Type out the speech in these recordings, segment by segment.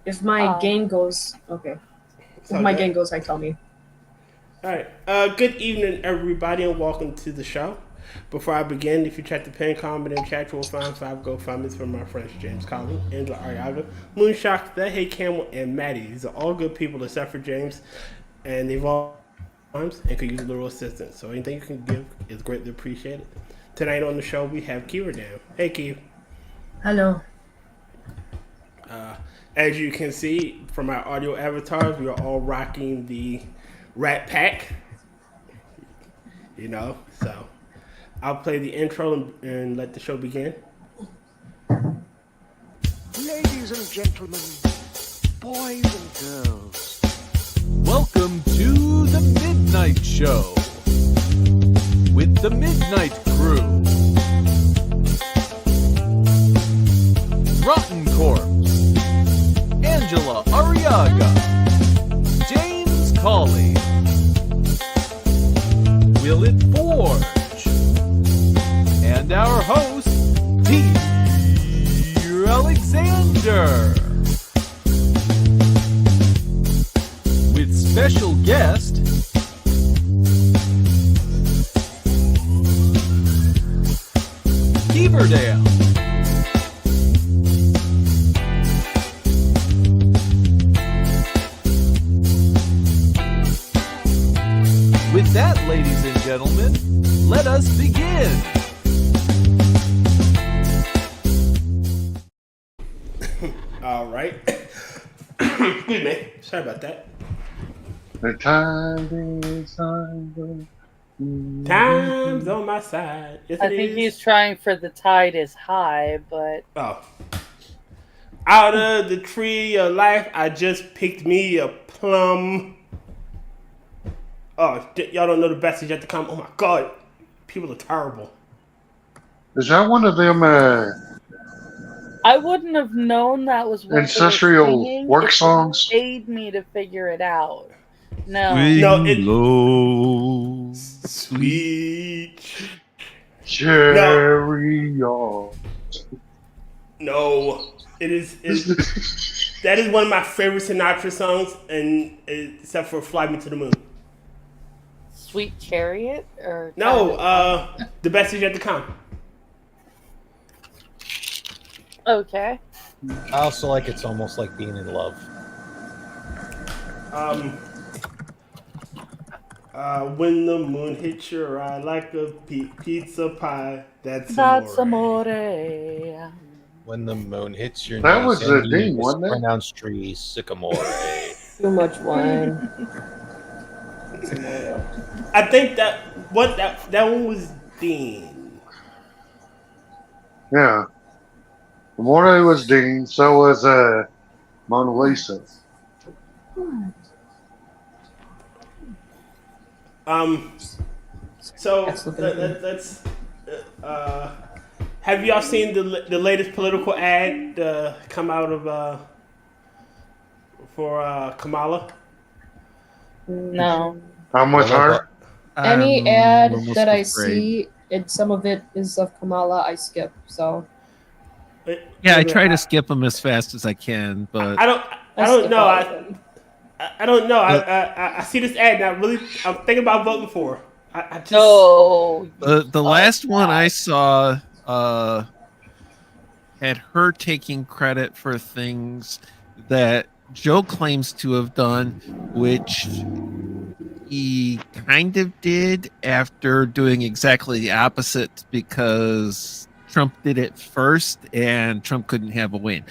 If my gain goes, okay. If my gain goes, I tell me. All right. Good evening, everybody, and welcome to the show. Before I begin, if you check the pin comment in the chat, you will find 5 GoFundMes from my friends James Colley, Angela Ariaga, Moonshock, The Hey Camel, and Maddy. These are all good people except for James, and they've all times and could use a little assistance. So anything you can give is greatly appreciated. Tonight on the show, we have Kyiverdam. Hey, Kyiv. Hello. As you can see from our audio avatars, we are all rocking the Rat Pack. So I'll play the intro and let the show begin. Ladies and gentlemen, boys and girls, welcome to the Midnight Show with the Midnight Crew. Rotncorpse, Angela Ariaga, James Colley, WillItForge, and our host, Dear Alexander, with special guest Kyiverdam. With that, ladies and gentlemen, let us begin. All right. Excuse me. Sorry about that. The time is Time's on my side. Yes, I think he's trying for the tide is high, but... Oh. Out of the tree of life, I just picked me a plum. Oh, y'all don't know the best is yet to come. Oh my god. People are terrible. Is that one of them I wouldn't have known that was what ancestral work songs? It paid me to figure it out. No. Low. Sweet. Cherry on. No. It is that is one of my favorite Sinatra songs, and except for Fly Me to the Moon. Sweet Chariot? Or No, the best is yet to come. Okay. I also like It's Almost Like Being in Love. When the moon hits your eye like a pizza pie, that's amore. When the moon hits your That knees was and the you thing, wasn't it? mispronounce trees, sycamore. Too much wine. I think that one was Dean. Yeah. Amore was Dean, so was Mona Lisa. So let's have y'all seen the latest political ad come out of for Kamala? No. I'm with her. Any ad that I see, some of it is of Kamala, I skip. So yeah, I try to skip them as fast as I can, but I don't know. I don't know. I see this ad and I'm thinking about voting for her. I just the last one I saw had her taking credit for things that Joe claims to have done, which he kind of did after doing exactly the opposite because Trump did it first and Trump couldn't have a win.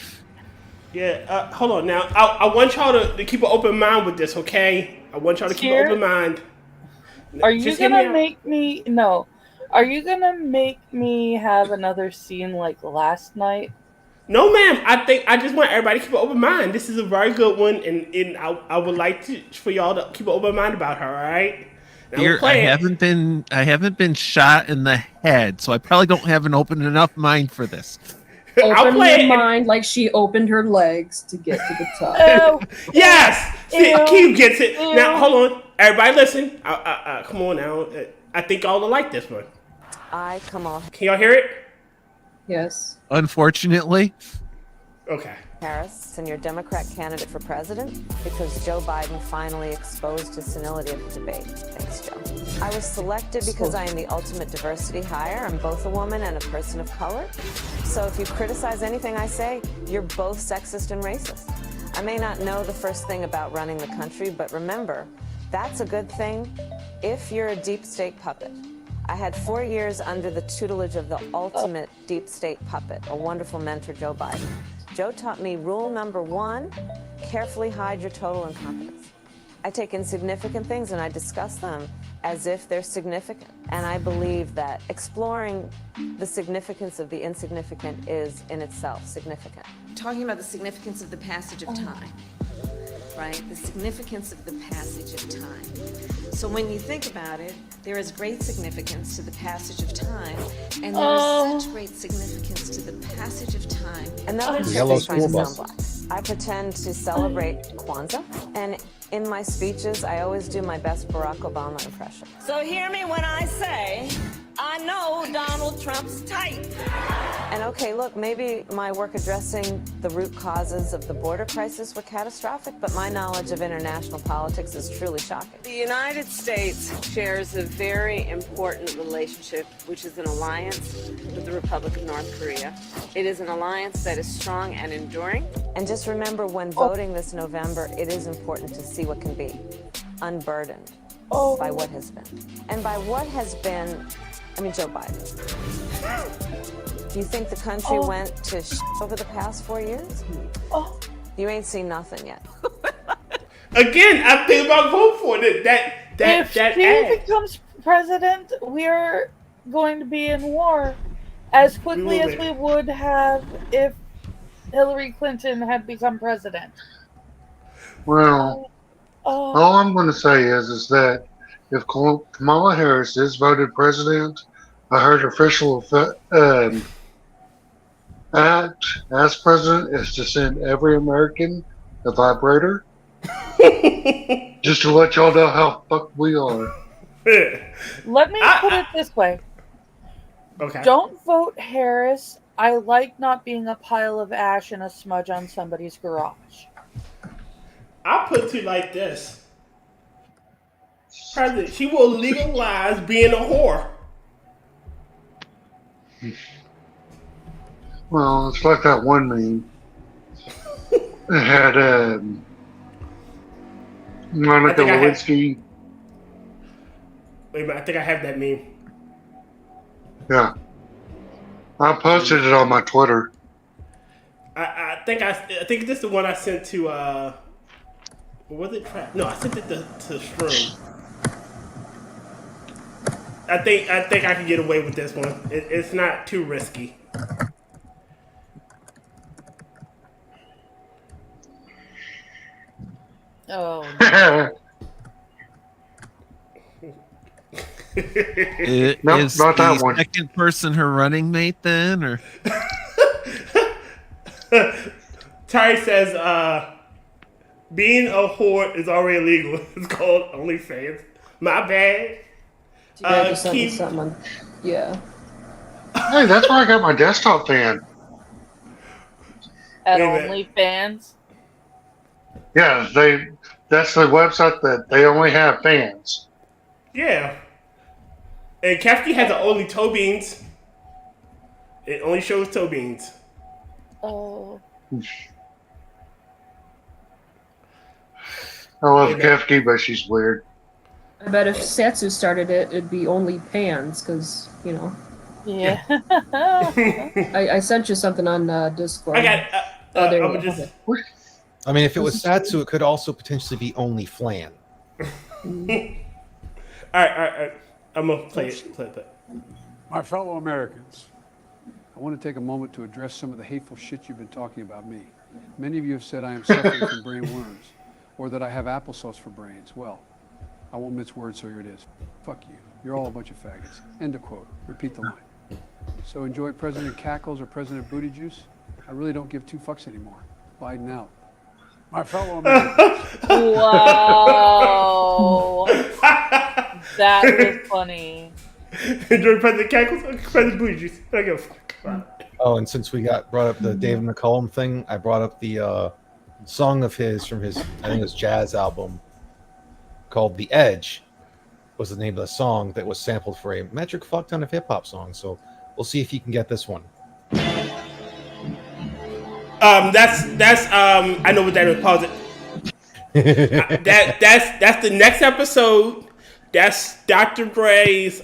Yeah, hold on now. I want y'all to keep an open mind with this, okay? I want y'all to keep an open mind. Are you gonna make me Are you gonna make me have another scene like last night? No, ma'am. I just want everybody to keep an open mind. This is a very good one, and I would like for y'all to keep an open mind about her. All right. I haven't been shot in the head, so I probably don't have an open enough mind for this. Open your mind like she opened her legs to get to the top. Yes! See, Keith gets it. Now, hold on. Everybody listen. Come on now. I think y'all will like this one. Come on. Can y'all hear it? Yes. Unfortunately. Okay. Harris and your Democrat candidate for president because Joe Biden finally exposed his senility of the debate. Thanks, Joe. I was selected because I am the ultimate diversity hire. I'm both a woman and a person of color. So if you criticize anything I say, you're both sexist and racist. I may not know the first thing about running the country, but remember, that's a good thing if you're a deep state puppet. I had 4 years under the tutelage of the ultimate deep state puppet, a wonderful mentor, Joe Biden. Joe taught me rule number 1, carefully hide your total incompetence. I take insignificant things and I discuss them as if they're significant. And I believe that exploring the significance of the insignificant is in itself significant. Talking about the significance of the passage of time, right? The significance of the passage of time. So when you think about it, there is great significance to the passage of time, and there is such great significance to the passage of time. And that would Yellow trying to school sound black. I pretend to celebrate Kwanzaa, and in my speeches, I always do my best Barack Obama impression. So hear me when I say, I know Donald Trump's type. And okay, look, maybe my work addressing the root causes of the border crisis were catastrophic, but my knowledge of international politics is truly shocking. The United States shares a very important relationship, which is an alliance with the Republic of North Korea. It is an alliance that is strong and enduring. And just remember, when voting this November, it is important to see what can be unburdened by what has been. And by what has been, I mean Joe Biden. Do you think the country went to over the past 4 years? You ain't seen nothing yet. Again, I think about voting for it. If she becomes president, we're going to be in war as quickly as we would have if Hillary Clinton had become president. Well, all I'm going to say is that if Kamala Harris is voted president, her official act as president is to send every American a vibrator. Just to let y'all know how fucked we are. Let me put it this way. Okay. Don't vote Harris. I like not being a pile of ash and a smudge on somebody's garage. I'll put it to you like this. President, she will legalize being a whore. Well, it's like that one meme. It had Monica Lewinsky. Wait a minute, I think I have that meme. Yeah. I posted it on my Twitter. I think this is the one I sent to was it Trap? No, I sent it to Shroom. I think I can get away with this one. It's not too risky. Oh. Nope, is not that the one. second person her running mate then, or? Ty says, being a whore is already illegal. It's called OnlyFans. My bad. I just sent something. Yeah. Hey, that's where I got my desktop fan. At OnlyFans? Yeah, that's the website that they only have fans. Yeah. And Kefk has the only toe beans. It only shows toe beans. Oh. I love Kefk, but she's weird. I bet if Satsu started it, it'd be only pans, because, you know. Yeah. I sent you something on Discord. I got. there I you would go. just. I mean, if it was Satsu, it could also potentially be only Flan. All right. I'm gonna play it. My fellow Americans, I want to take a moment to address some of the hateful shit you've been talking about me. Many of you have said I am suffering from brain worms, or that I have applesauce for brains. Well, I won't mince words, so here it is. Fuck you. You're all a bunch of faggots. End of quote. Repeat the line. So enjoy President Cackles or President Booty Juice? I really don't give two fucks anymore. Biden out. My fellow Americans. Wow. That was funny. Enjoy President Cackles or President Booty Juice? I give a fuck. Oh, and since we brought up the David McCollum thing, I brought up the song of his from his, I think it was jazz album called "The Edge." Was the name of the song that was sampled for a metric fuck ton of hip hop songs. So we'll see if you can get this one. That's I know what that is. Pause it. That's the next episode. That's Dr. Dre's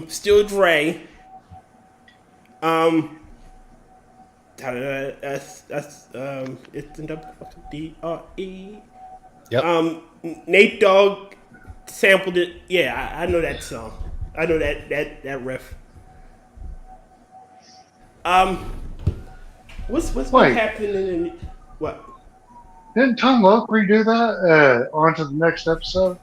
Still Dre. That's it's in DRE. Yep. Nate Dogg sampled it. Yeah, I know that song. I know that riff. What's happening in what? Didn't Tom Loke redo that on to the next episode?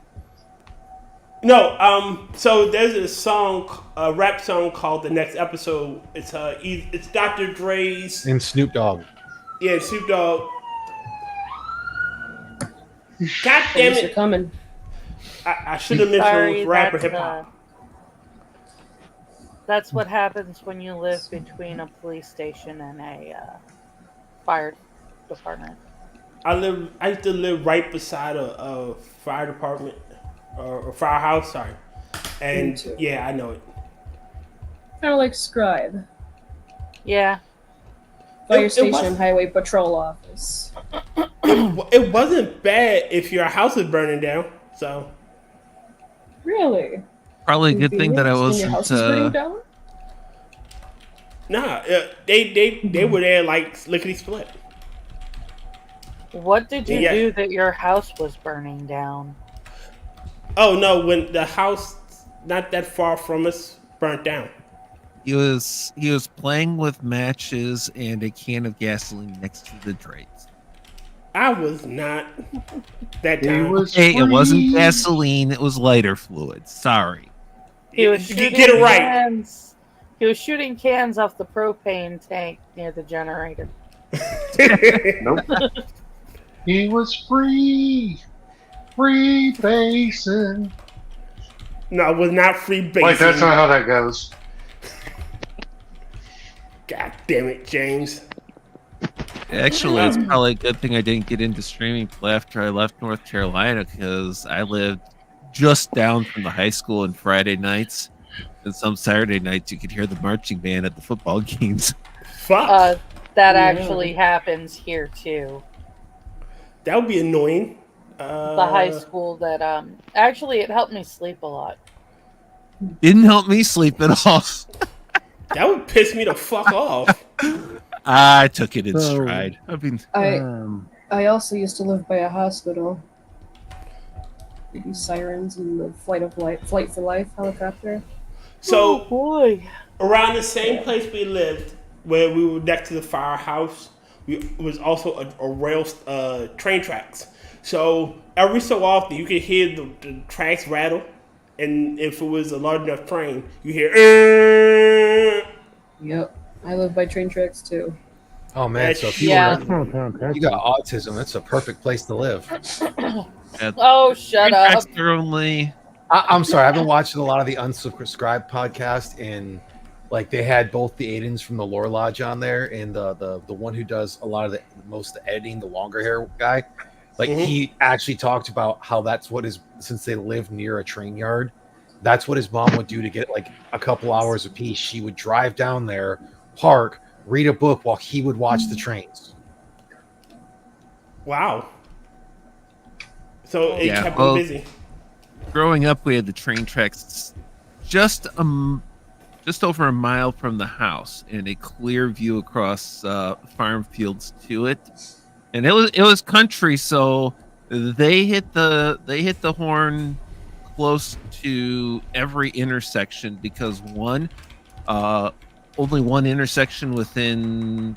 No, so there's a song, a rap song called "The Next Episode." It's Dr. Dre's and Snoop Dogg. Yeah, Snoop Dogg. God damn it! You're coming. I should have mentioned it was rap or hip hop. That's what happens when you live between a police station and a fire department. I used to live right beside a fire department or firehouse. Sorry, and yeah, I know it. Kind of like Scribe. Yeah. Fire station, highway patrol office. It wasn't bad if your house was burning down. So. Really? Probably a good thing that I wasn't. Nah, they were there like lickety split. What did you do that your house was burning down? Oh no, when the house not that far from us burnt down. He was playing with matches and a can of gasoline next to the drapes. I was not that time. It wasn't gasoline, it was lighter fluid. Sorry. He was shooting get it right. Cans. He was shooting cans off the propane tank near the generator. Nope. He was free basing. No, it was not free basing. Wait, that's not how that goes. God damn it, James. Actually, it's probably a good thing I didn't get into streaming after I left North Carolina, because I lived just down from the high school, and Friday nights and some Saturday nights you could hear the marching band at the football games. Fuck. That actually happens here too. That would be annoying. The high school that actually it helped me sleep a lot. Didn't help me sleep at all. That would piss me the fuck off. I took it in stride. I also used to live by a hospital. They do sirens and the Flight for Life helicopter. So, boy, around the same place we lived, where we were next to the firehouse, was also a rail train tracks. So every so often you could hear the tracks rattle, and if it was a large enough train, you hear. Yep, I live by train tracks too. Oh man, so if you you got autism, that's a perfect place to live. Oh, shut up! I'm sorry, I've been watching a lot of the Unsubscribed podcast, and like they had both the Aidens from the Lore Lodge on there, and the one who does a lot of the most of the editing, the longer hair guy. Like he actually talked about how that's what since they live near a train yard, that's what his mom would do to get like a couple hours apiece. She would drive down there, park, read a book while he would watch the trains. Wow. So it kept him busy. Growing up, we had the train tracks just over a mile from the house, and a clear view across farm fields to it. And it was country, so they hit the horn close to every intersection, because only one intersection within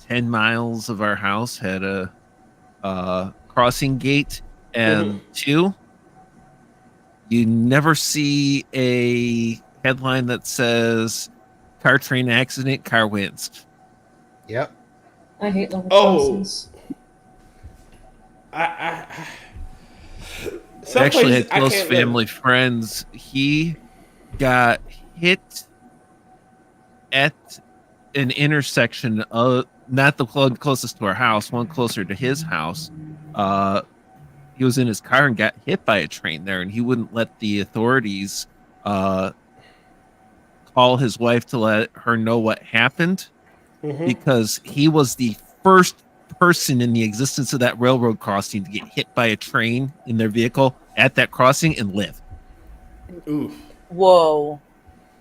10 miles of our house had a crossing gate, and two, you never see a headline that says car train accident, car wins. Yep. I hate level crossings. I actually had close family friends. He got hit at an intersection of not the closest to our house, one closer to his house. He was in his car and got hit by a train there, and he wouldn't let the authorities call his wife to let her know what happened because he was the first person in the existence of that railroad crossing to get hit by a train in their vehicle at that crossing and live. Oof. Whoa.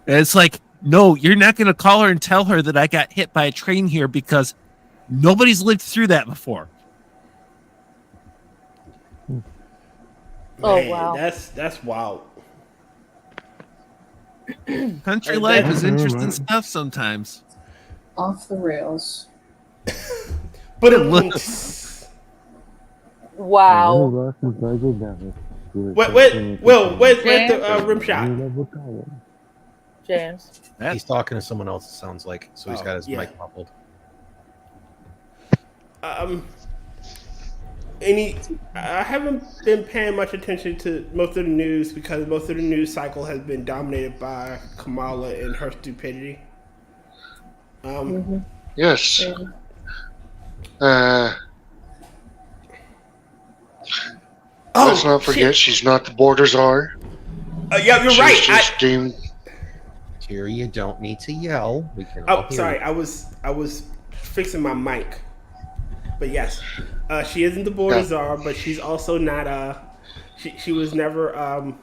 And it's like, no, you're not going to call her and tell her that I got hit by a train here because nobody's lived through that before. Oh, Man, wow. That's wild. Country life is interesting stuff sometimes. Off the rails. But it looks. Wow. Where's the rim shot? James. He's talking to someone else, it sounds like. So he's got his yeah. mic muffled. I haven't been paying much attention to most of the news because most of the news cycle has been dominated by Kamala and her stupidity. Yes. Let's not forget she's not the border czar. Yeah, you're right. Just deemed. Here, you don't need to yell. We can. Oh, sorry. I was fixing my mic. But yes, she isn't the border czar, but she's also not. She was never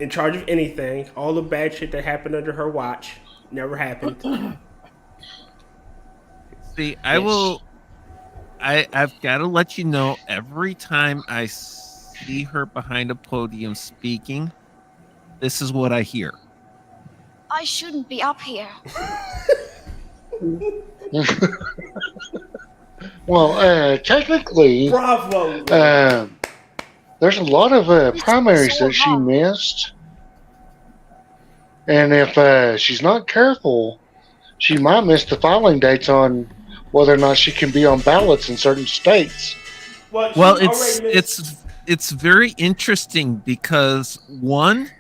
in charge of anything. All the bad shit that happened under her watch never happened. See, I've got to let you know every time I see her behind a podium speaking, this is what I hear. I shouldn't be up here. Well, technically, bravo. There's a lot of primaries that she missed, and if she's not careful, she might miss the filing dates on whether or not she can be on ballots in certain states. Well, it's very interesting because one,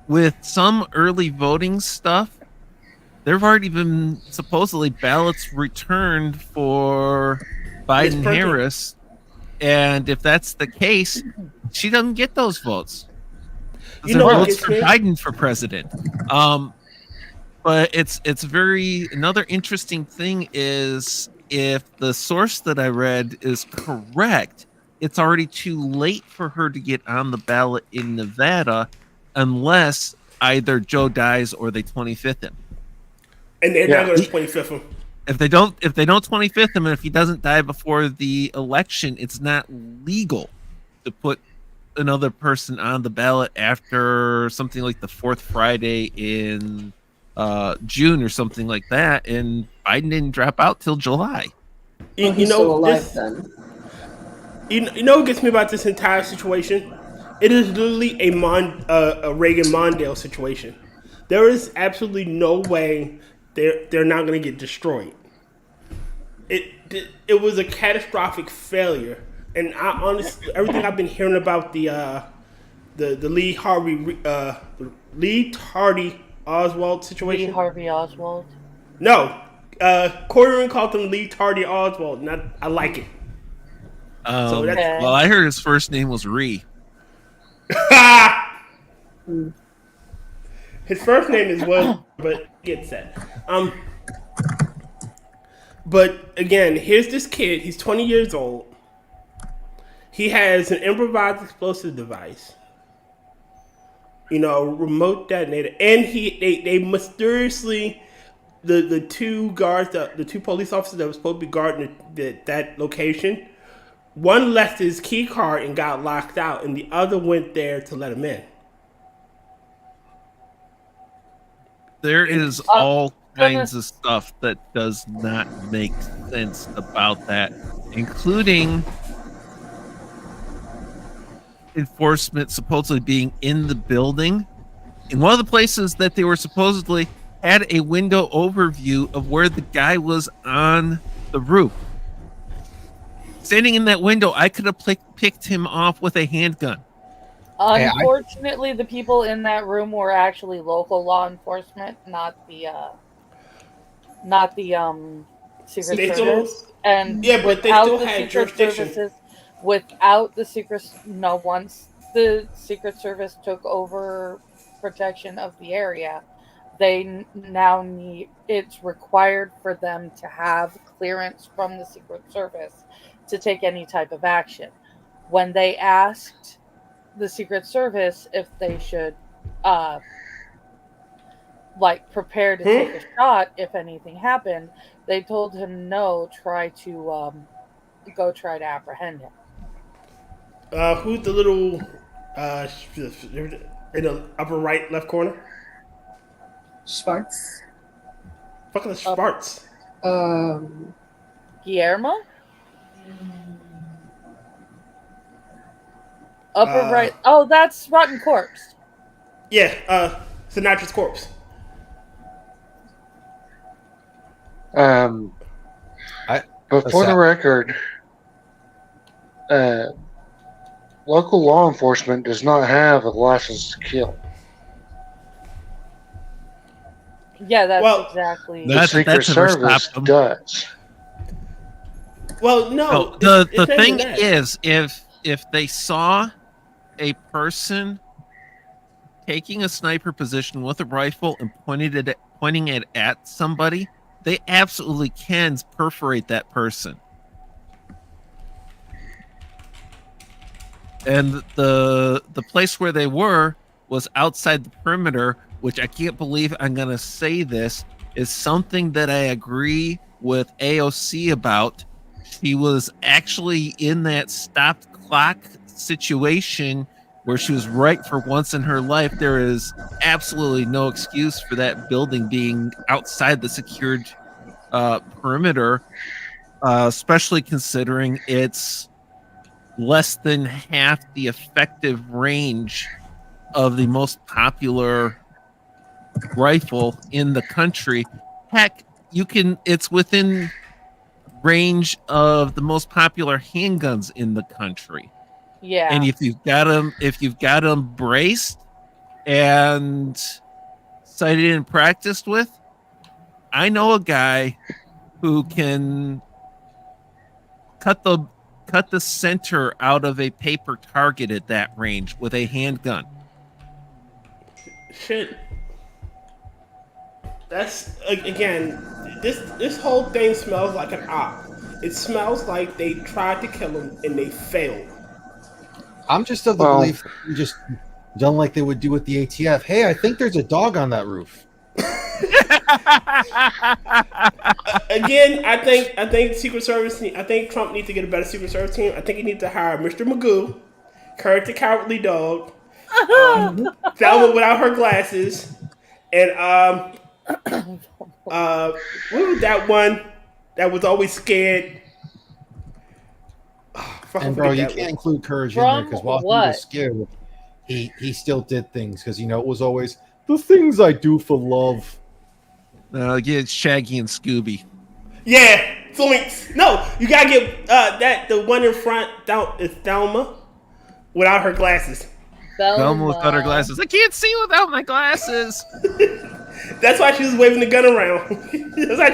with some early voting stuff, there have already been supposedly ballots returned for Biden-Harris, and if that's the case, she doesn't get those votes. There are votes for Biden for president. But it's very another interesting thing is if the source that I read is correct, it's already too late for her to get on the ballot in Nevada unless either Joe dies or they 25th him. And they're not going to 25th him. If they don't 25th him, and if he doesn't die before the election, it's not legal to put another person on the ballot after something like the fourth Friday in June or something like that. And Biden didn't drop out till July. He's still alive then. You know what gets me about this entire situation? It is literally a Reagan Mondale situation. There is absolutely no way they're not going to get destroyed. It was a catastrophic failure, and I honestly, everything I've been hearing about the Lee Harvey Oswald situation. Lee Harvey Oswald. No, Corcoran called him Lee Tardy Oswald, and I like it. So well, I heard his first name was Ree. His first name is Will, but get set. But again, here's this kid. He's 20 years old. He has an improvised explosive device. Remote detonator, and they mysteriously the two guards, the two police officers that were supposed to be guarding that location. One left his key card and got locked out, and the other went there to let him in. There is all kinds of stuff that does not make sense about that, including enforcement supposedly being in the building. In one of the places that they were supposedly had a window overview of where the guy was on the roof. Standing in that window, I could have picked him off with a handgun. Unfortunately, the people in that room were actually local law enforcement, not the not the Secret They Service. still- And Yeah, but they without still the had Secret jurisdiction. Services, without the Secret, no, once the Secret Service took over protection of the area, they now need, it's required for them to have clearance from the Secret Service to take any type of action. When they asked the Secret Service if they should prepare to take a shot if anything happened, they told him no, try to try to apprehend him. Who's the little in the upper right left corner? Schwartz. Fucking the Sparts. Guillermo? Upper right. Oh, that's Rotncorpse. Yeah, Sinatra's corpse. But for the record, local law enforcement does not have a license to kill. Yeah, that's exactly. The Secret Service does. Well, no. The thing is, if they saw a person taking a sniper position with a rifle and pointing it at somebody, they absolutely can perforate that person. And the place where they were was outside the perimeter, which I can't believe I'm going to say this, is something that I agree with AOC about. She was actually in that stopped clock situation where she was right for once in her life. There is absolutely no excuse for that building being outside the secured perimeter, especially considering it's less than half the effective range of the most popular rifle in the country. Heck, it's within range of the most popular handguns in the country. Yeah. And if you've got them braced and sighted and practiced with, I know a guy who can cut the center out of a paper target at that range with a handgun. Shit. That's again. This whole thing smells like an op. It smells like they tried to kill him and they failed. I'm just of the belief that you just done like they would do with the ATF. Hey, I think there's a dog on that roof. Again, I think Secret Service. I think Trump needs to get a better Secret Service team. I think he needs to hire Mr. Magoo, Kurt the Cowardly Dog, Thelma without her glasses, and what was that one that was always scared? And bro, you can't include Courage in there because while he was scared, he still did things because it was always the things I do for love. Get Shaggy and Scooby. Yeah, Zoinks. No, you gotta get the one in front. Is Thelma without her glasses. Thelma without her glasses. I can't see without my glasses. That's why she was waving the gun around. That's why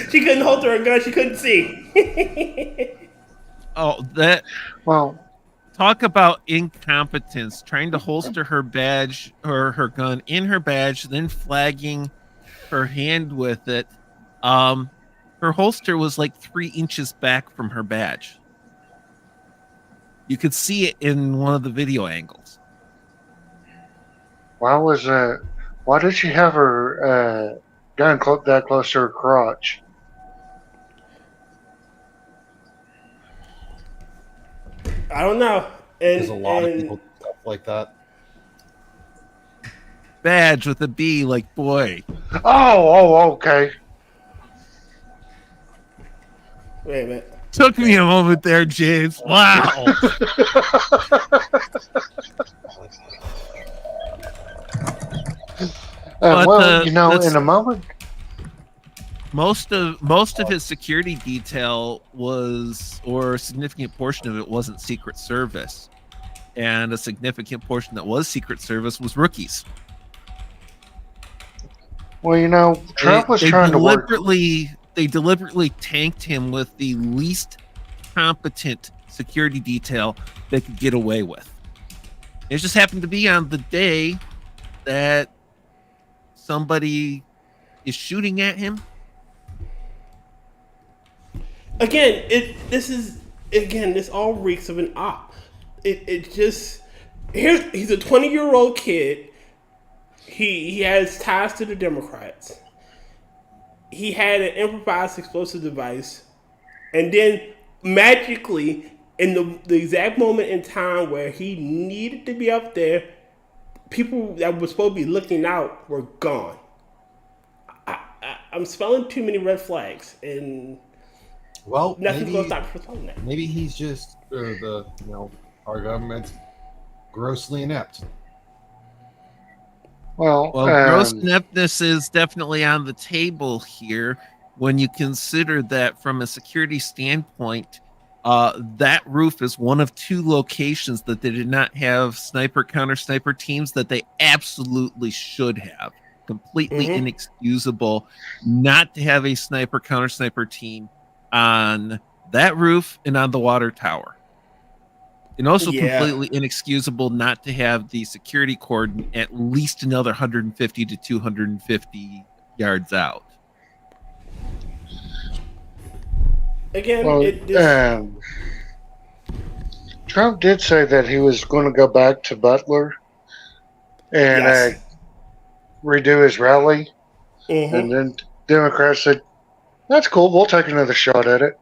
she couldn't hold her gun. She couldn't see. Oh, talk about incompetence. Trying to holster her badge or her gun in her badge, then flagging her hand with it. Her holster was like 3 inches back from her badge. You could see it in one of the video angles. Why did she have her gun that close to her crotch? I don't know. There's a lot of people do stuff like that. Badge with a B, like boy. Oh, okay. Wait a minute. Took me a moment there, James. Wow. In a moment. Most of his security detail or a significant portion of it wasn't Secret Service, and a significant portion that was Secret Service was rookies. Well, Trump was trying to work. They deliberately tanked him with the least competent security detail they could get away with. It just happened to be on the day that somebody is shooting at him. Again, this all reeks of an op. He's a 20-year-old kid. He has ties to the Democrats. He had an improvised explosive device, and then magically, in the exact moment in time where he needed to be up there, people that were supposed to be looking out were gone. I'm spelling too many red flags, and nothing's going to stop you from that. Maybe he's just our government's grossly inept. Well, gross ineptness is definitely on the table here when you consider that from a security standpoint, that roof is one of 2 locations that they did not have sniper counter sniper teams that they absolutely should have. Completely inexcusable not to have a sniper counter sniper team on that roof and on the water tower. And also completely inexcusable not to have the security cordon at least another 150 to 250 yards out. Again, Trump did say that he was going to go back to Butler and redo his rally. And then Democrats said, that's cool, we'll take another shot at it.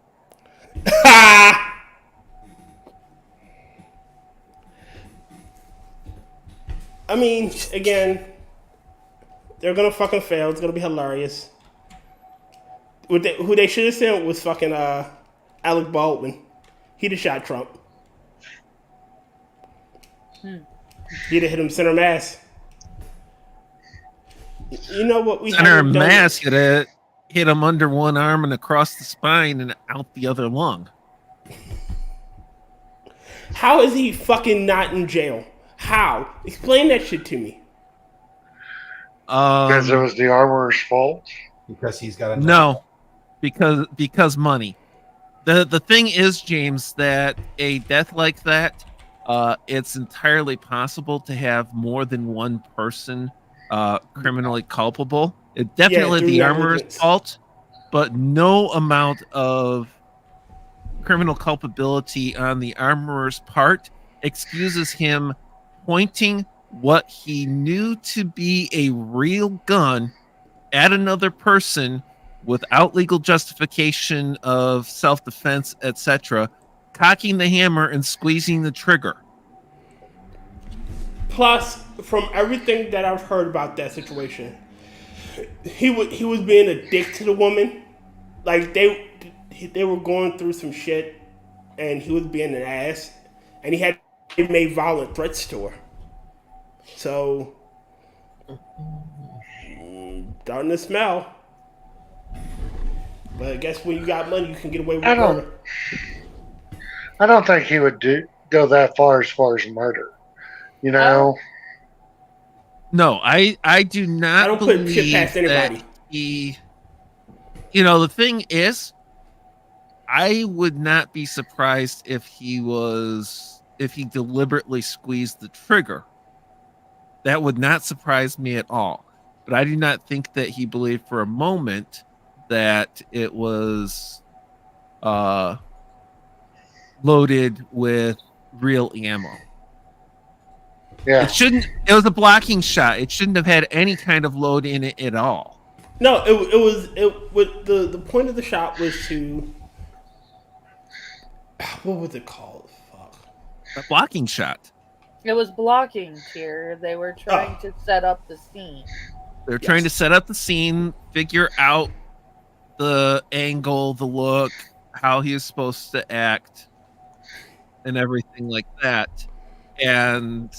I mean, again, they're gonna fucking fail. It's gonna be hilarious. Who they should have sent was fucking Alec Baldwin. He'd have shot Trump. He'd have hit him center mass. You know what we center mass could have hit him under one arm and across the spine and out the other lung. How is he fucking not in jail? How? Explain that shit to me. Because it was the armorer's fault? Because he's got because money. The thing is, James, that a death like that, it's entirely possible to have more than one person criminally culpable. It definitely the armorer's fault, but no amount of criminal culpability on the armorer's part excuses him pointing what he knew to be a real gun at another person without legal justification of self-defense, etc., cocking the hammer and squeezing the trigger. Plus, from everything that I've heard about that situation, he was being a dick to the woman. Like, they were going through some shit, and he was being an ass, and he made violent threats to her. So, starting to smell. But I guess when you got money, you can get away with murder. I don't think he would go that far as murder. You know? No, I do not I don't put shit past anybody. He, the thing is, I would not be surprised if he deliberately squeezed the trigger. That would not surprise me at all. But I do not think that he believed for a moment that it was loaded with real ammo. Yeah. It was a blocking shot. It shouldn't have had any kind of load in it at all. No, the point of the shot was to, what was it called? Fuck. A blocking shot. It was blocking here. They were trying to set up the scene. They're trying to set up the scene, figure out the angle, the look, how he is supposed to act, and everything like that. And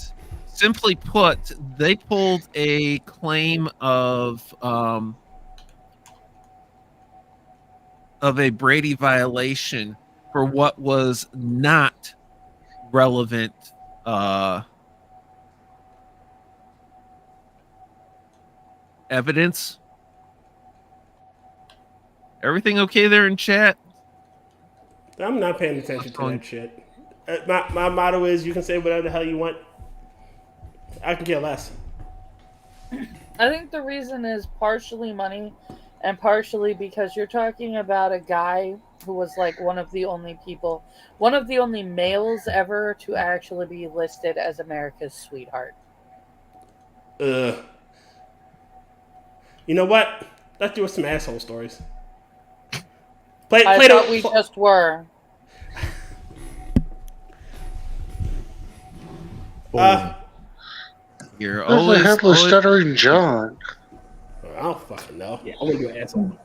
simply put, they pulled a claim of a Brady violation for what was not relevant evidence Everything okay there in chat? I'm not paying attention to that shit. My motto is you can say whatever the hell you want. I can care less. I think the reason is partially money and partially because you're talking about a guy who was like one of the only males ever to actually be listed as America's sweetheart. You know what? Let's do some asshole stories. I thought we just were. You're Who's the headless always stuttering John? I don't fucking know. Yeah, I'm gonna do an asshole.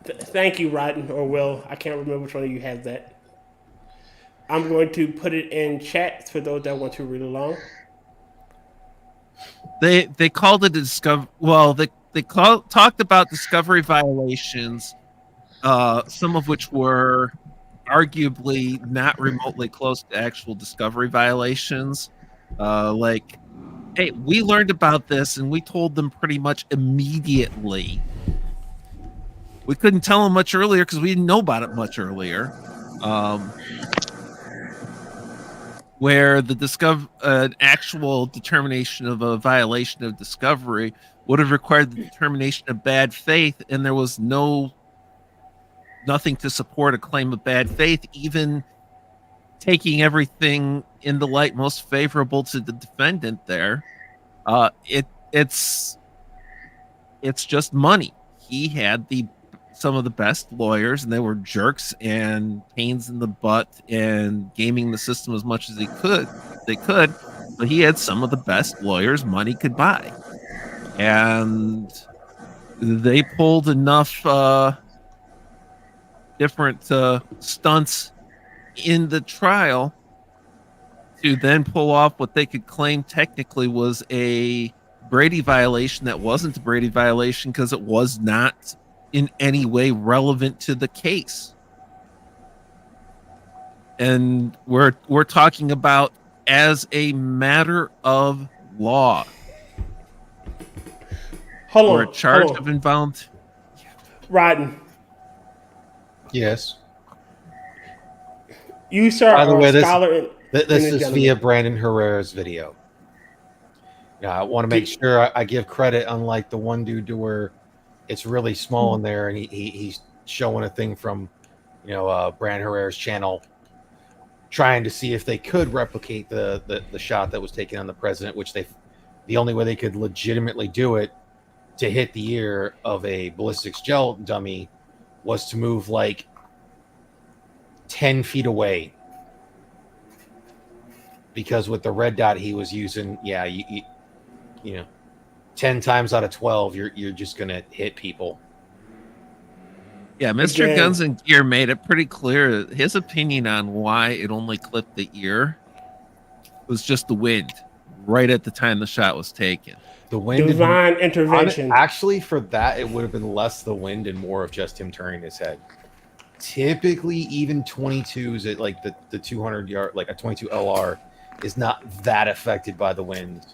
Thank you, Rotten or Will. I can't remember which one of you has that. I'm going to put it in chat for those that want to read along. They called it a discovery. Well, they talked about discovery violations, some of which were arguably not remotely close to actual discovery violations. Like, hey, we learned about this and we told them pretty much immediately. We couldn't tell them much earlier because we didn't know about it much earlier. Where the actual determination of a violation of discovery would have required the determination of bad faith, and there was nothing to support a claim of bad faith, even taking everything in the light most favorable to the defendant there. It's just money. He had some of the best lawyers, and they were jerks and pains in the butt and gaming the system as much as they could, but he had some of the best lawyers money could buy. And they pulled enough different stunts in the trial to then pull off what they could claim technically was a Brady violation that wasn't a Brady violation because it was not in any way relevant to the case. And we're talking about as a matter of law. Hold on. A charge of involved. Rotten. Yes. You, sir, by the are way, a scholar. This is via Brandon Herrera's video. Yeah, I want to make sure I give credit, unlike the one dude to where it's really small in there, and he's showing a thing from, Brandon Herrera's channel, trying to see if they could replicate the shot that was taken on the president, which the only way they could legitimately do it to hit the ear of a ballistics gel dummy was to move like 10 feet away. Because with the red dot he was using, you 10 times out of 12, you're just going to hit people. Yeah, Mr. Guns and Gear made it pretty clear his opinion on why it only clipped the ear was just the wind right at the time the shot was taken. The wind, divine intervention. Actually, for that, it would have been less the wind and more of just him turning his head. Typically, even 22s at like the 200 yard, like a 22 LR, is not that affected by the wind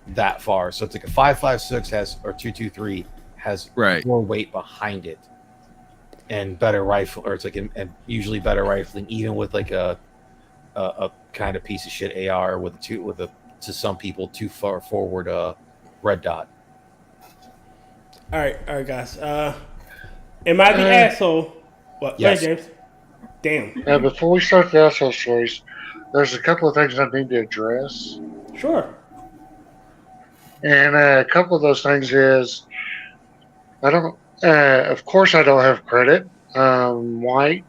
that far. So it's like a 5.56 has, or 2.23 has more weight behind it and better rifle, or it's like and usually better rifling, even with like a kind of piece of shit AR with to some people too far forward red dot. All right, guys. Am I the asshole? What? Yes. Right, James. Damn. Before we start the asshole stories, there's a couple of things I need to address. Sure. And a couple of those things is, I don't. Of course, I don't have credit. White.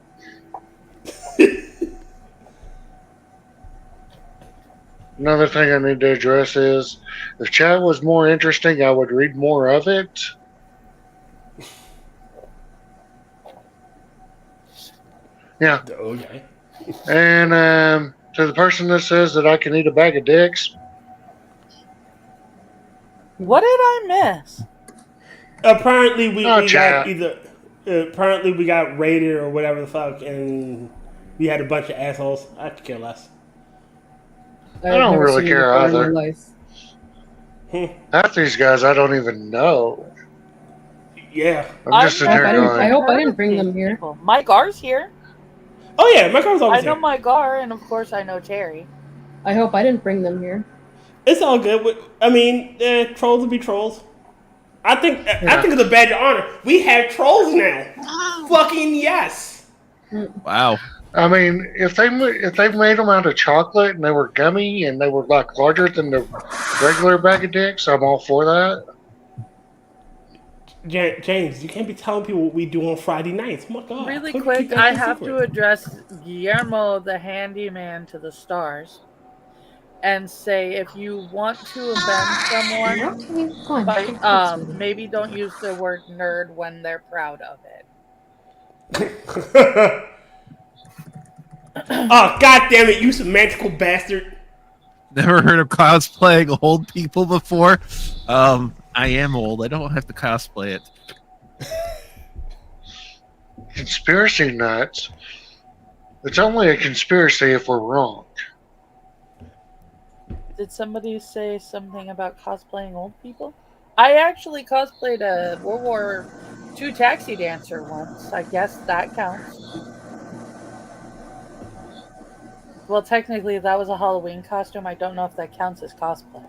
Another thing I need to address is, if chat was more interesting, I would read more of it. Yeah. Okay. And to the person that says that I can eat a bag of dicks. What did I miss? Apparently we got either. Apparently we got raided or whatever the fuck, and we had a bunch of assholes. I could care less. I don't really care either. Half these guys I don't even know. Yeah. I'm just sitting here going. I hope I didn't bring them here. My Gar's here. Oh yeah, my car's always I know here. my Gar, and of course I know Cherry. I hope I didn't bring them here. It's all good. I mean, trolls will be trolls. I think it's a badge of honor. We have trolls now. Fucking yes. Wow. I mean, if they made them out of chocolate and they were gummy and they were like larger than the regular bag of dicks, I'm all for that. James, you can't be telling people what we do on Friday nights. Oh my God. Really quick, I have to address Guillermo the handyman to the stars and say if you want to offend someone, maybe don't use the word nerd when they're proud of it. Oh, God damn it, you semantical bastard. Never heard of cosplaying old people before? I am old. I don't have to cosplay it. Conspiracy nuts. It's only a conspiracy if we're wrong. Did somebody say something about cosplaying old people? I actually cosplayed a World War II taxi dancer once. I guess that counts. Well, technically, that was a Halloween costume. I don't know if that counts as cosplay.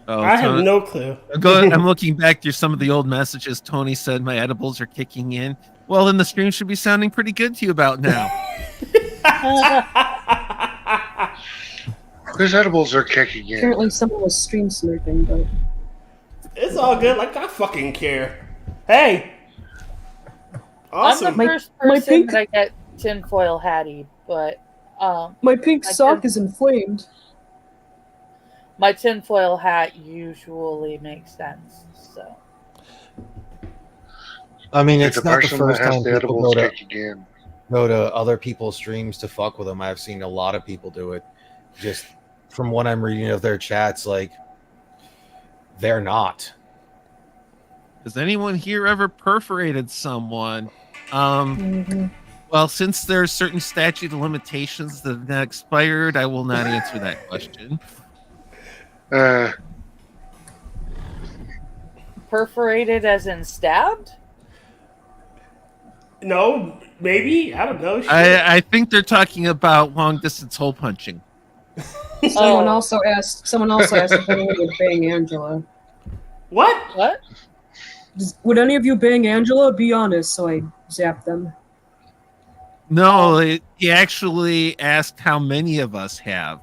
Oh, I have no clue. I'm looking back through some of the old messages. Tony said my edibles are kicking in. Well, then the stream should be sounding pretty good to you about now. Whose edibles are kicking in? Apparently someone was stream slurping, but... It's all good. Like, I fucking care. Hey! Awesome. I'm the first person that I get tinfoil hattie, but... my pink sock is inflamed. My tinfoil hat usually makes sense, so... I mean, it's not the person first that has time the people edibles kicking in. go to other people's streams to fuck with them. I've seen a lot of people do it. Just from what I'm reading of their chats, like, they're not. Has anyone here ever perforated someone? Well, since there's certain statute of limitations that have not expired, I will not answer that question. Perforated as in stabbed? No, maybe. I don't know. I think they're talking about long distance hole punching. Someone also asked if anyone would bang Angela. What? Would any of you bang Angela? Be honest, so I zapped them. No, he actually asked how many of us have.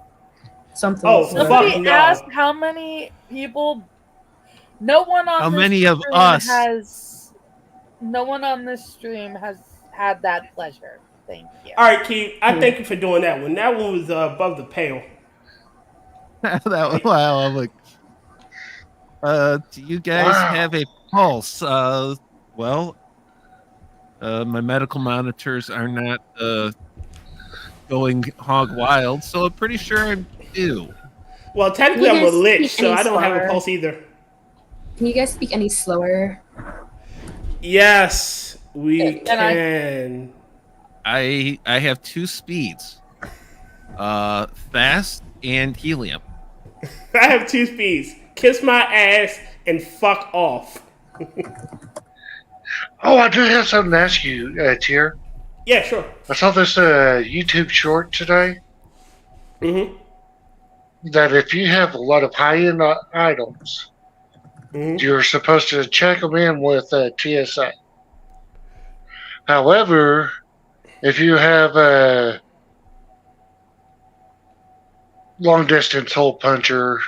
Somebody asked how many people. No one on How this many of stream us? No one on this stream has had that pleasure. Thank you. All right, Keith. I thank you for doing that one. That one was above the pale. That was wow. I'm like, do you guys have a pulse? Well, my medical monitors are not going hog wild, so I'm pretty sure I do. Well, technically I'm a Lich, so I don't have a pulse either. Can you guys speak any slower? Yes, we can. I have two speeds, fast and helium. I have two speeds: kiss my ass and fuck off. Oh, I do have something to ask you, Tier. Yeah, sure. I saw this YouTube short today. That if you have a lot of high-end items, you're supposed to check them in with TSA. However, if you have a long-distance hole puncher,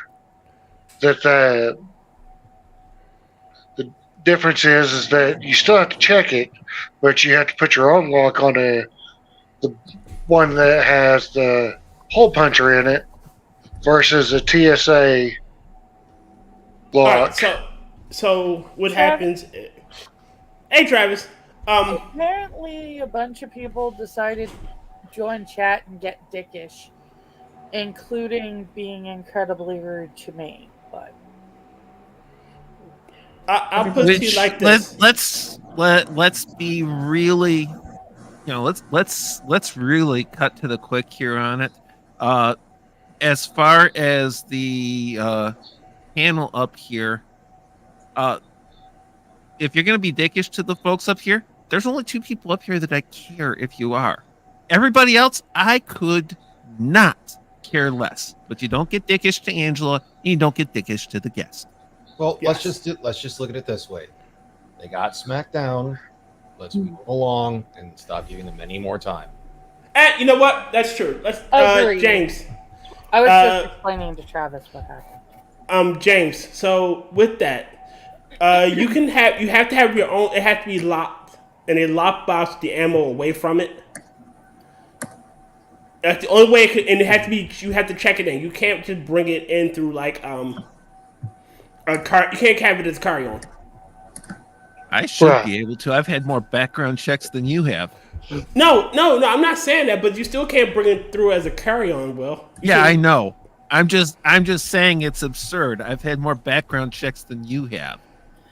that the difference is that you still have to check it, but you have to put your own lock on the one that has the hole puncher in it versus a TSA lock. Right, so what happens? Hey, Travis. Apparently, a bunch of people decided to join chat and get dickish, including being incredibly rude to me. But I'll put it to you like this. Let's be really, let's really cut to the quick here on it. As far as the panel up here, if you're going to be dickish to the folks up here, there's only 2 people up here that I care if you are. Everybody else, I could not care less. But you don't get dickish to Angela, and you don't get dickish to the guest. Well, let's just look at it this way. They got smacked down. Let's move along and stop giving them any more time. And you know what? That's true. Let's James. I was just explaining to Travis what happened. James. So with that, you have to have your own. It has to be locked, and they lockbox the ammo away from it. That's the only way. And it has to be. You have to check it in. You can't just bring it in through like a car. You can't have it as carry-on. I should be able to. I've had more background checks than you have. No. I'm not saying that, but you still can't bring it through as a carry-on, Will. Yeah, I know. I'm just saying it's absurd. I've had more background checks than you have.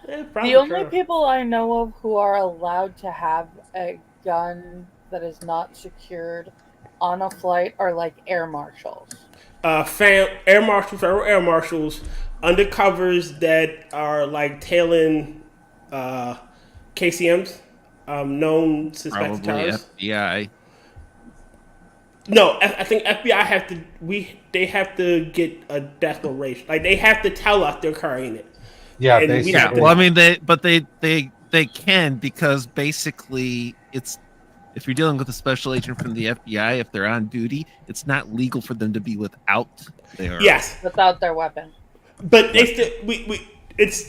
The only people I know of who are allowed to have a gun that is not secured on a flight are like air marshals. Federal air marshals, undercovers that are like tailing KCMs, known suspected terrorists. FBI. No, I think FBI they have to get a declaration. Like they have to tell us they're carrying it. Yeah, Well, I mean, they can, because basically it's, if you're dealing with a special agent from the FBI, if they're on duty, it's not legal for them to be without their weapon. But they still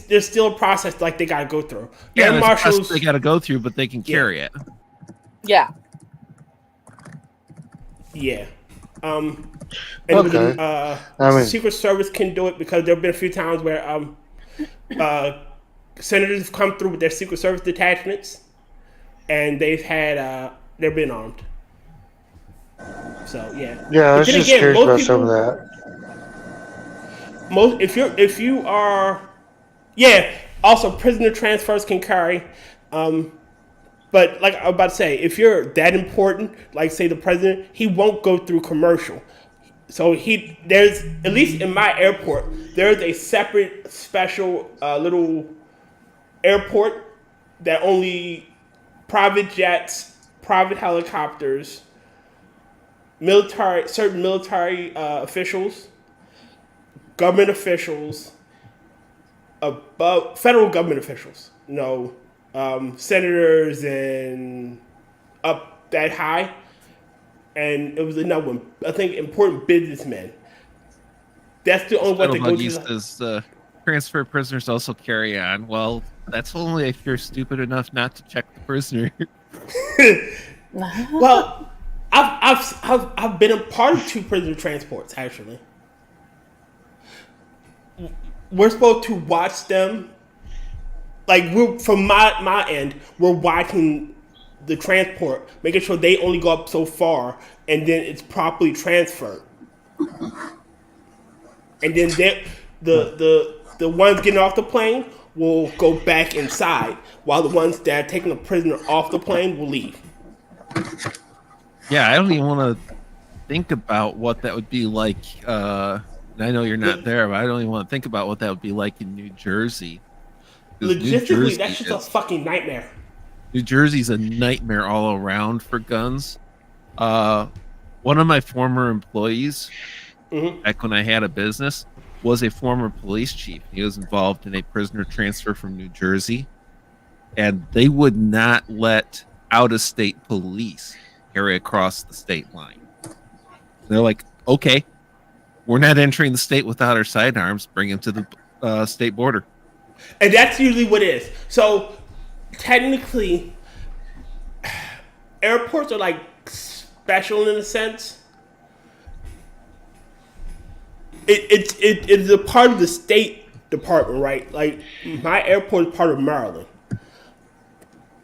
there's still a process like they gotta go through. Yeah, air marshals they gotta go through, but they can carry it. Yeah. Yeah. Okay. Secret Service can do it because there have been a few times where senators have come through with their Secret Service detachments, and they've been armed. So yeah. Yeah, I was just curious about some of that. Also prisoner transfers can carry. But like I was about to say, if you're that important, like say the president, he won't go through commercial. So there's, at least in my airport, there's a separate special little airport that only private jets, private helicopters, certain military officials, government officials, federal government officials, senators and up that high, and it was another one. I think important businessmen. That's the only one that goes to. Says transfer prisoners also carry on. Well, that's only if you're stupid enough not to check the prisoner. Well, I've been a part of 2 prisoner transports actually. We're supposed to watch them. Like from my end, we're watching the transport, making sure they only go up so far, and then it's properly transferred. And then the ones getting off the plane will go back inside, while the ones that are taking the prisoner off the plane will leave. Yeah, I don't even want to think about what that would be like. I know you're not there, but I don't even want to think about what that would be like in New Jersey. Logistically, that's just a fucking nightmare. New Jersey's a nightmare all around for guns. One of my former employees, back when I had a business, was a former police chief. He was involved in a prisoner transfer from New Jersey, and they would not let out-of-state police carry across the state line. They're like, okay, we're not entering the state without our sidearms. Bring him to the state border. And that's usually what it is. So, technically, airports are like special in a sense. It's a part of the State Department, right? Like, my airport is part of Maryland.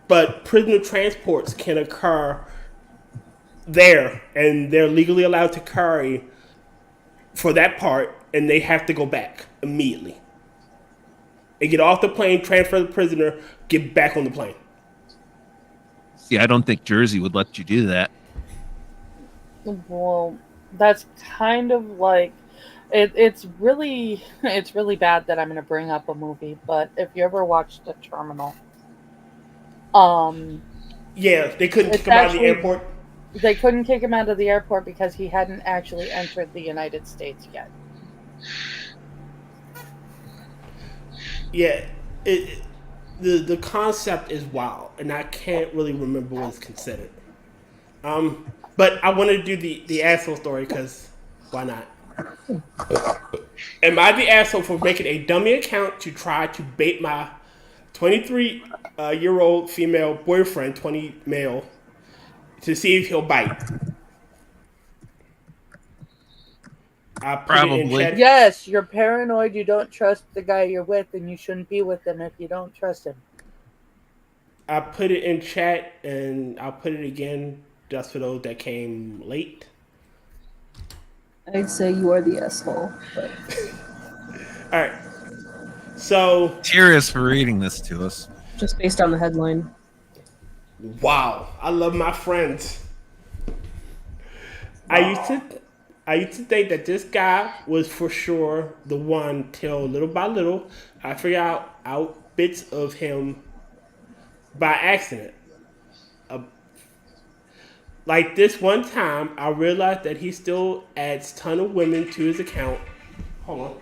But prisoner transports can occur there, and they're legally allowed to carry for that part, and they have to go back immediately. They get off the plane, transfer the prisoner, get back on the plane. See, I don't think Jersey would let you do that. Well, that's kind of like it's really bad that I'm going to bring up a movie. But if you ever watched The Terminal, Yeah, they couldn't It's kick him out of the actually- airport. They couldn't kick him out of the airport because he hadn't actually entered the United States yet. Yeah, the concept is wild, and I can't really remember what it's considered. But I want to do the asshole story because why not? Am I the asshole for making a dummy account to try to bait my 23-year-old female boyfriend, 20 male, to see if he'll bite? I put it in Probably. chat. Yes, you're paranoid. You don't trust the guy you're with, and you shouldn't be with him if you don't trust him. I put it in chat, and I'll put it again just for those that came late. I'd say you are the asshole. But... All right. So Cheers for reading this to us. just based on the headline. Wow, I love my friends. Wow. I used to think that this guy was for sure the one till little by little I figured out bits of him by accident. Like this one time, I realized that he still adds ton of women to his account. Hold on.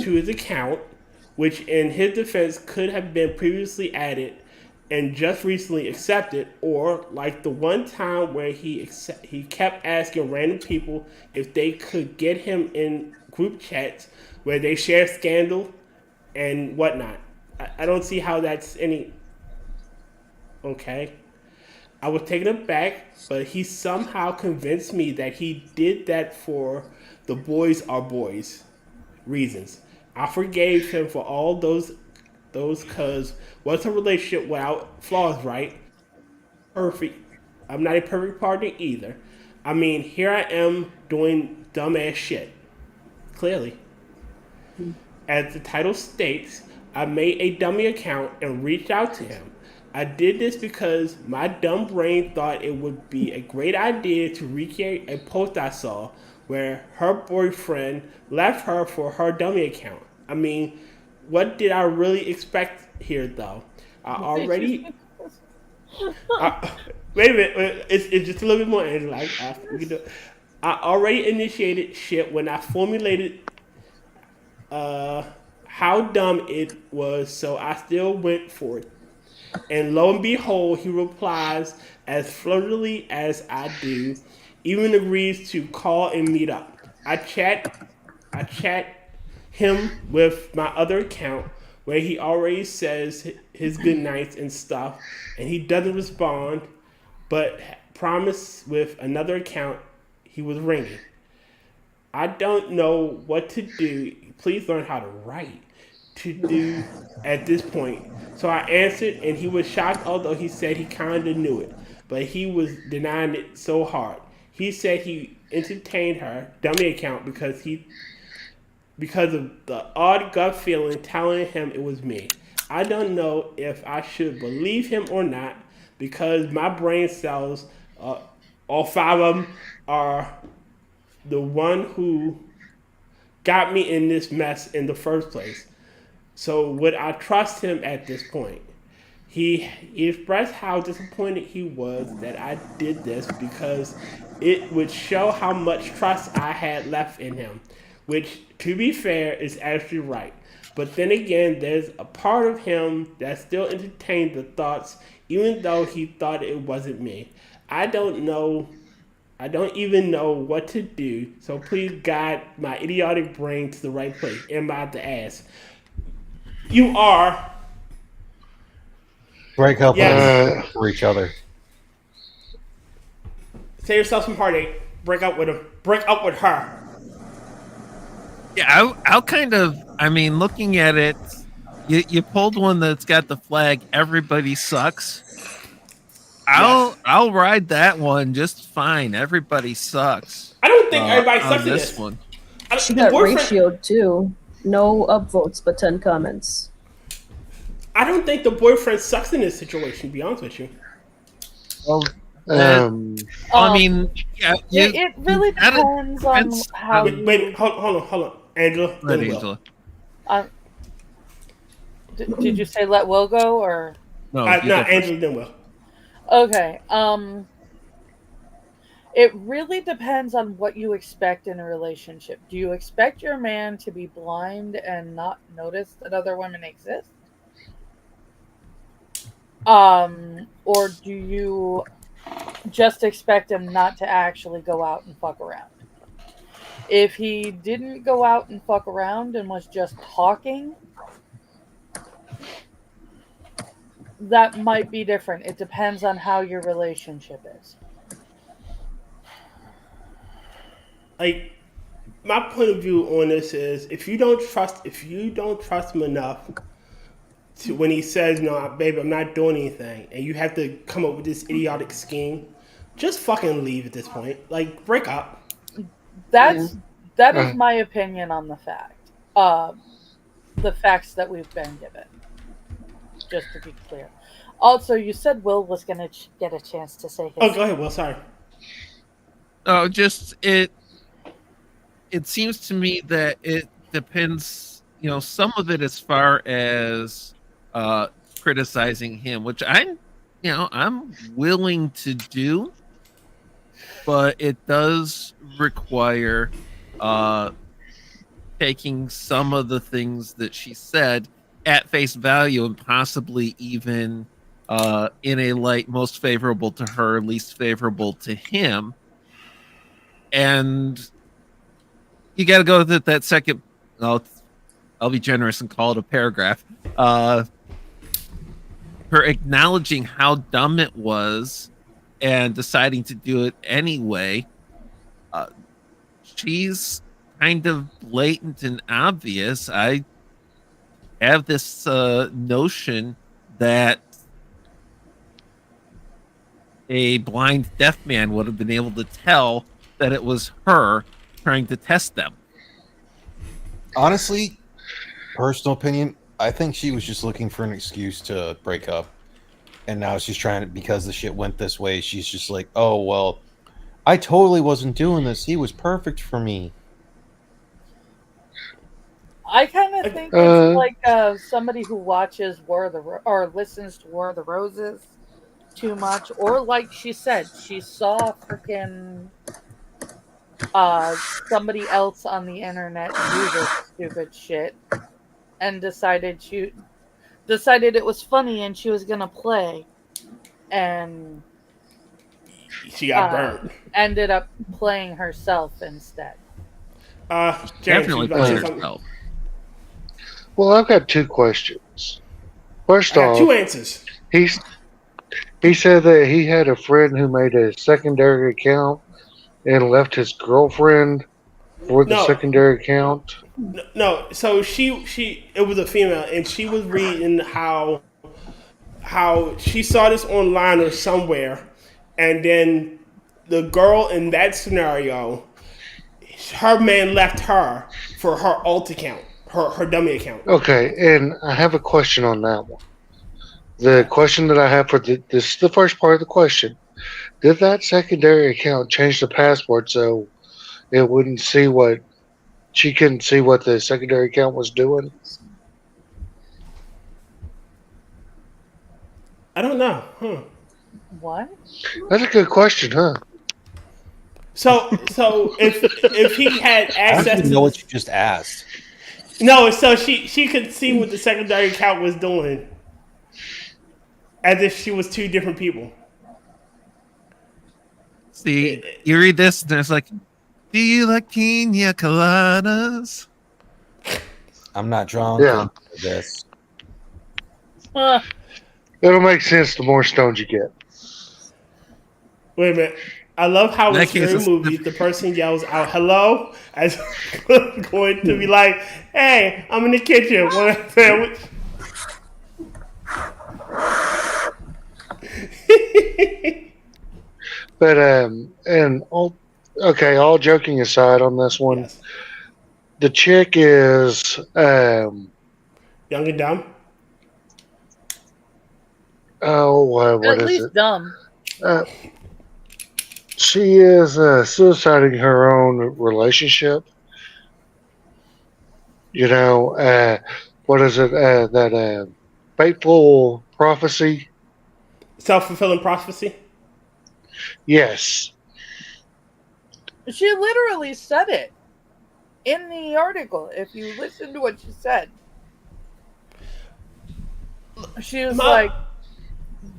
To his account, which in his defense could have been previously added and just recently accepted, or like the one time where he kept asking random people if they could get him in group chats where they share scandal and whatnot. I don't see how that's any... Okay. I was taken aback, but he somehow convinced me that he did that for the boys are boys reasons. I forgave him for all those cause what's a relationship without flaws, right? Perfect. I'm not a perfect partner either. I mean, here I am doing dumbass shit. Clearly. As the title states, I made a dummy account and reached out to him. I did this because my dumb brain thought it would be a great idea to recreate a post I saw where her boyfriend left her for her dummy account. I mean, what did I really expect here, though? I already... wait a minute. It's just a little bit more, Angela. I already initiated shit when I formulated how dumb it was, so I still went for it. And lo and behold, he replies as flirtily as I do, even agrees to call and meet up. I chat him with my other account where he already says his good nights and stuff, and he doesn't respond, but promised with another account he was ringing. I don't know what to do. Please learn how to write to do at this point. So I answered, and he was shocked, although he said he kind of knew it, but he was denying it so hard. He said he entertained her dummy account because of the odd gut feeling telling him it was me. I don't know if I should believe him or not because my brain cells, all 5 of them, are the one who got me in this mess in the first place. So would I trust him at this point? He expressed how disappointed he was that I did this because it would show how much trust I had left in him, which, to be fair, is actually right. But then again, there's a part of him that still entertained the thoughts, even though he thought it wasn't me. I don't even know what to do, so please guide my idiotic brain to the right place. Am I the ass? You are. Break up for each other. Save yourself some heartache. Break up with him. Break up with her. Yeah, I'll kind of, I mean, looking at it, you pulled one that's got the flag, everybody sucks. I'll ride that one just fine. Everybody sucks. I don't think everybody sucks in this one. She got ratioed too. No upvotes, but 10 comments. I don't think the boyfriend sucks in this situation, to be honest with you. I mean, yeah, it really depends on how. Wait, hold on, Angela. Let Angela. Did you say let Will go or? No, Angela, then Will. Okay. It really depends on what you expect in a relationship. Do you expect your man to be blind and not notice that other women exist? Or do you just expect him not to actually go out and fuck around? If he didn't go out and fuck around and was just talking, that might be different. It depends on how your relationship is. Like, my point of view on this is, if you don't trust him enough to, when he says, "No, baby, I'm not doing anything," and you have to come up with this idiotic scheme, just fucking leave at this point. Like, break up. That is my opinion on the fact. The facts that we've been given. Just to be clear. Also, you said Will was going to get a chance to say his. Oh, go ahead, Will. Sorry. Oh, just it seems to me that it depends. Some of it as far as criticizing him, which I'm willing to do, but it does require taking some of the things that she said at face value and possibly even in a light most favorable to her, least favorable to him. And you got to go with that second. I'll be generous and call it a paragraph. Her acknowledging how dumb it was and deciding to do it anyway. She's kind of blatant and obvious. I have this notion that a blind deaf man would have been able to tell that it was her trying to test them. Honestly, personal opinion, I think she was just looking for an excuse to break up. And now she's trying to, because the shit went this way, she's just like, oh, well, I totally wasn't doing this. He was perfect for me. I kind of think it's like somebody who watches or listens to War of the Roses too much, or like she said, she saw freaking somebody else on the internet do this stupid shit, and decided it was funny and she was gonna play, and she got burned. Ended up playing herself instead. Definitely playing herself. Well, I've got two questions. First I got off, two answers. He said that he had a friend who made a secondary account and left his girlfriend for the secondary account. No, so it was a female, and she was reading how she saw this online or somewhere, and then the girl in that scenario, her man left her for her alt account. Her dummy account. Okay, and I have a question on that one. The question that I have for this is the first part of the question. Did that secondary account change the password so it wouldn't see what she couldn't see what the secondary account was doing? I don't know. What? That's a good question, huh? So if he had access, I don't even know what you just asked. No, so she could see what the secondary account was doing, as if she was two different people. See, you read this, and it's like, do you like pina coladas? I'm not drunk. Yeah. This. It'll make sense the more stones you get. Wait a minute. I love how in scary movies the person yells out "hello" as going to be like, "Hey, I'm in the kitchen. Want a sandwich?" But all joking aside on this one, yes. The chick is young and dumb. Oh, what at is least it? Dumb. She is suiciding her own relationship. You know, what is it that fateful prophecy? Self-fulfilling prophecy? Yes. She literally said it in the article. If you listen to what she said, she was like,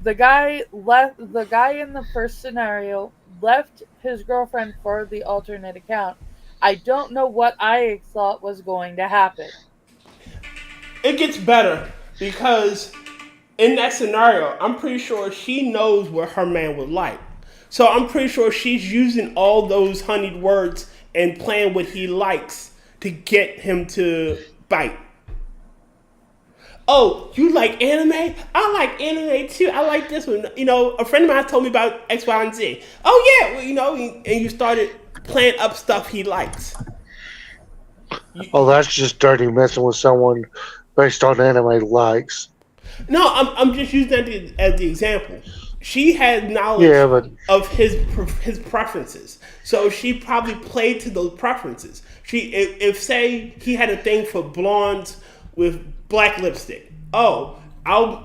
the guy in the first scenario left his girlfriend for the alternate account. I don't know what I thought was going to happen. It gets better because in that scenario, I'm pretty sure she knows what her man would like. So I'm pretty sure she's using all those honeyed words and playing what he likes to get him to bite. Oh, you like anime? I like anime too. I like this one. You know, a friend of mine told me about X, Y, and Z. Oh yeah, well, you know, and you started playing up stuff he likes. Oh, that's just dirty messing with someone based on anime likes. No, I'm just using that as the example. She had knowledge of his preferences, so she probably played to those preferences. If say he had a thing for blondes with black lipstick, I'll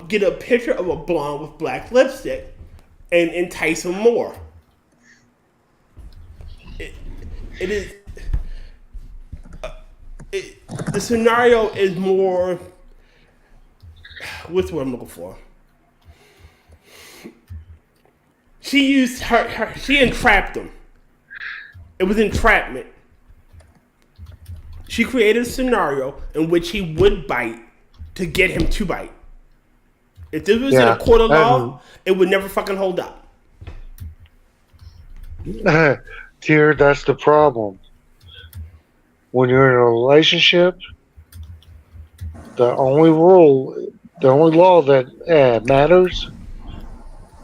get a picture of a blonde with black lipstick and entice him more. The scenario is more. What's what I'm looking for? She used she entrapped him. It was entrapment. She created a scenario in which he would bite to get him to bite. If this was in a court of law, it would never fucking hold up. Dear, that's the problem. When you're in a relationship, the only law that matters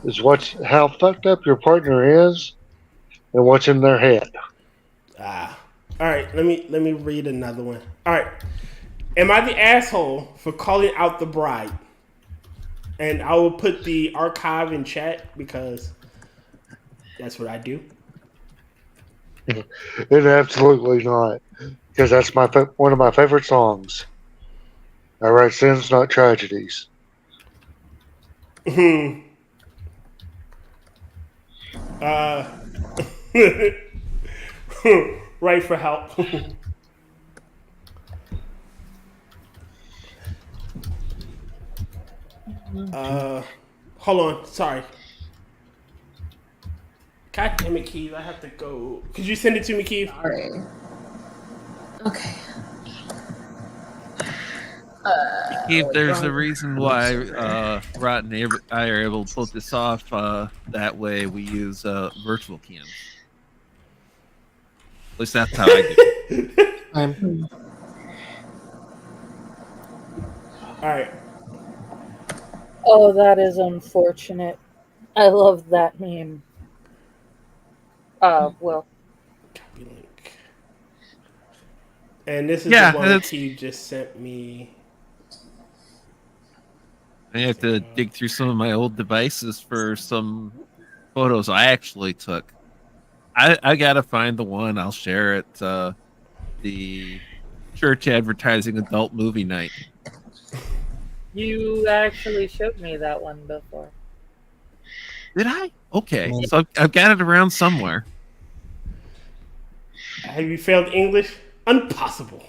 is how fucked up your partner is and what's in their head. All right, let me read another one. All right. Am I the asshole for calling out the bride? And I will put the archive in chat because that's what I do. It absolutely not, because that's one of my favorite songs. I write sins, not tragedies. Right for help. Hold on. Sorry. God damn it, Keith. I have to go. Could you send it to me, Keith? Sorry. Okay. Keith, there's a reason why Rot and I are able to pull this off that way. We use virtual cams. At least that's how I do it. All right. Oh, that is unfortunate. I love that meme. Well. And this is the one that he just sent me. I have to dig through some of my old devices for some photos I actually took. I gotta find the one. I'll share it. The church advertising adult movie night. You actually showed me that one before. Did I? Okay, so I've got it around somewhere. Have you failed English? Impossible.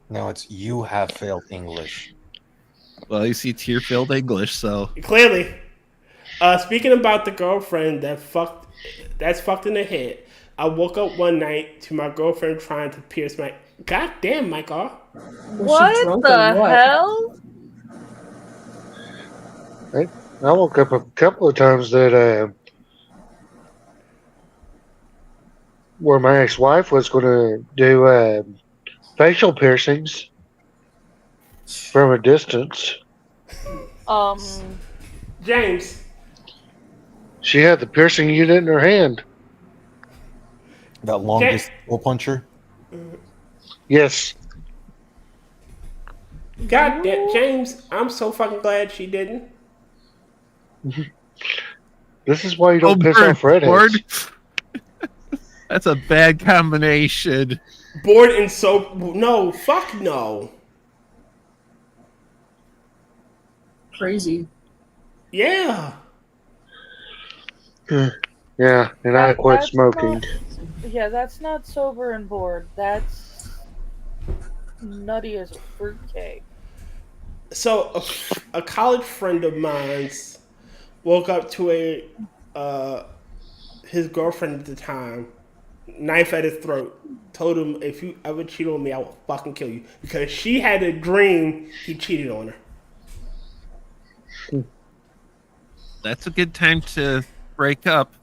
No, it's you have failed English. Well, you see tear-filled English, so clearly. Speaking about the girlfriend that's fucked in the head, I woke up one night to my girlfriend trying to pierce my. God damn, Michael. What the hell? I woke up a couple of times that where my ex-wife was going to do facial piercings from a distance. James. She had the piercing unit in her hand. That longest hole puncher? Yes. God damn, James, I'm so fucking glad she didn't. This is why you don't piss off redheads. That's a bad combination. Bored and so no, fuck no. crazy. Yeah. Yeah, and I quit That's smoking. Yeah, that's not sober and bored. That's nutty as a fruitcake. So a college friend of mine's woke up to his girlfriend at the time, knife at his throat, told him, if you ever cheat on me, I will fucking kill you. Because she had a dream he cheated on her. That's a good time to break up.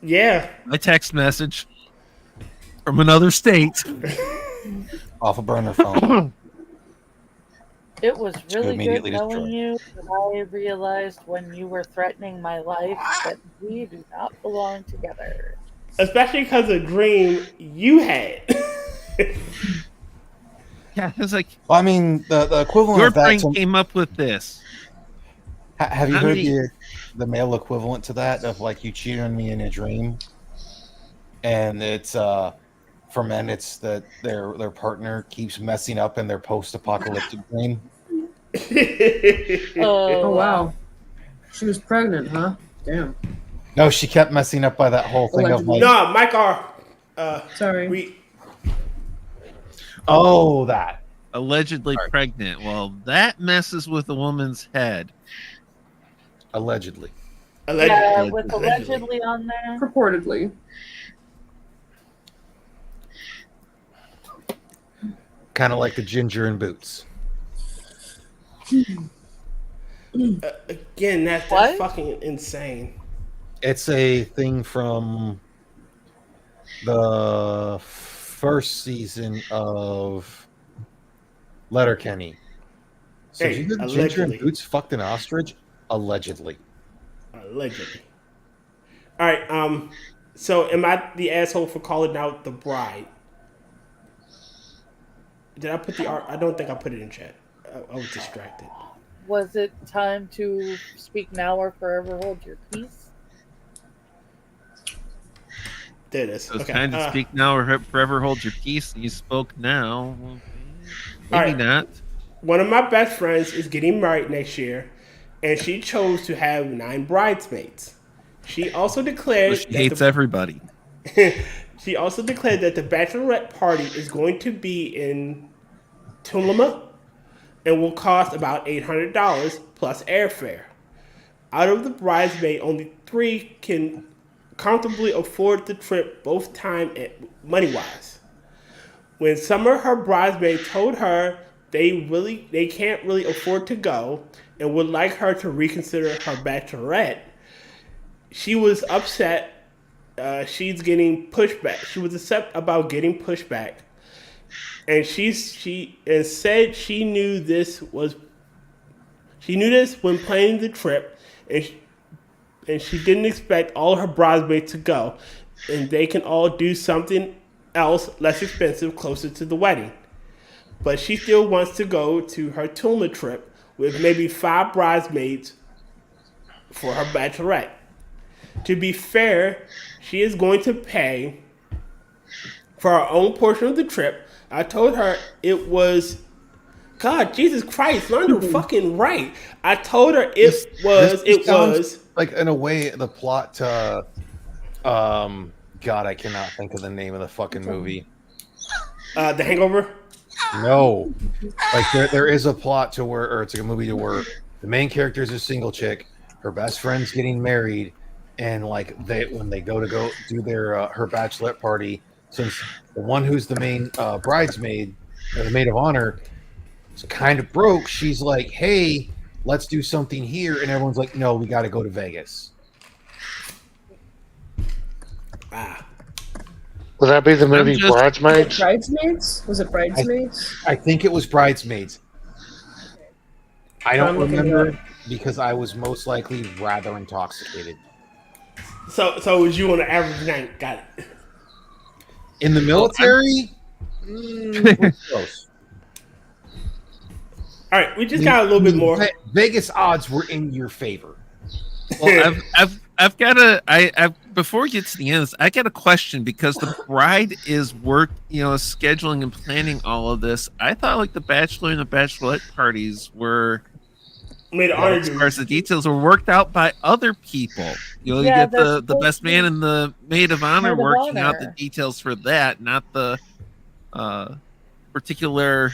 Yeah. My text message from another state. Off a burner phone. It was really good immediately knowing destroy. you, but I realized when you were threatening my life that we do not belong together. Especially because of the dream you had. Yeah, it's like, Well, I mean, the equivalent your of that. brain came up with this. Have you How heard many- the male equivalent to that of like you cheated on me in a dream, and it's for men it's that their partner keeps messing up in their post-apocalyptic dream. Oh wow. She was pregnant, huh? Damn. No, she kept messing up by that whole thing of like, No, Mike R. Sorry. oh, that Allegedly pregnant. Well, that messes with a woman's head. allegedly. Yeah, with allegedly on there. Purportedly. Kind of like the ginger in boots. Again, that's fucking insane. It's a thing from the first season of Letterkenny. So Hey, you know Ginger allegedly. and Boots fucked an ostrich? Allegedly. Allegedly. All right. So am I the asshole for calling out the bride? Did I put the art? I don't think I put it in chat. I was distracted. Was it time to speak now or forever hold your peace? There it is. So it's Okay. time to speak now or forever hold your peace. And you spoke now. Maybe right. not. One of my best friends is getting married next year, and she chose to have 9 bridesmaids. She also declared She hates everybody. She also declared that the bachelorette party is going to be in Tulima and will cost about $800 plus airfare. Out of the bridesmaid, only 3 can comfortably afford the trip, both time and money-wise. When some of her bridesmaids told her they can't really afford to go and would like her to reconsider her bachelorette, she was upset. She's getting pushback. She was upset about getting pushback, and she said she knew this when planning the trip, and she didn't expect all her bridesmaids to go, and they can all do something else less expensive closer to the wedding. But she still wants to go to her Tulma trip with maybe 5 bridesmaids for her bachelorette. To be fair, she is going to pay for her own portion of the trip. I told her it was, God, Jesus Christ, learn to fucking write. I told her it was like in a way the plot to God, I cannot think of the name of the fucking movie. The Hangover? No. Like there is a plot to where, or it's like a movie to where the main character is a single chick, her best friend's getting married, and like when they go do their her bachelorette party, since the one who's the main bridesmaid or the maid of honor is kind of broke, she's like, hey, let's do something here, and everyone's like, no, we got to go to Vegas. Would that be the movie Bridesmaids? Bridesmaids? Was it Bridesmaids? I think it was Bridesmaids. I don't I'm looking remember it up. because I was most likely rather intoxicated. So was you on an average night? Got it. In the military? Close. All right, we just got a little bit more. Vegas odds were in your favor. Well, I've got before we get to the end, I got a question because the bride is scheduling and planning all of this. I thought like the bachelor and the bachelorette parties were Made honor as far as the details were worked out by other people. You Yeah, get the best man and the maid of honor Maid of working out the honor. details for that, not the particular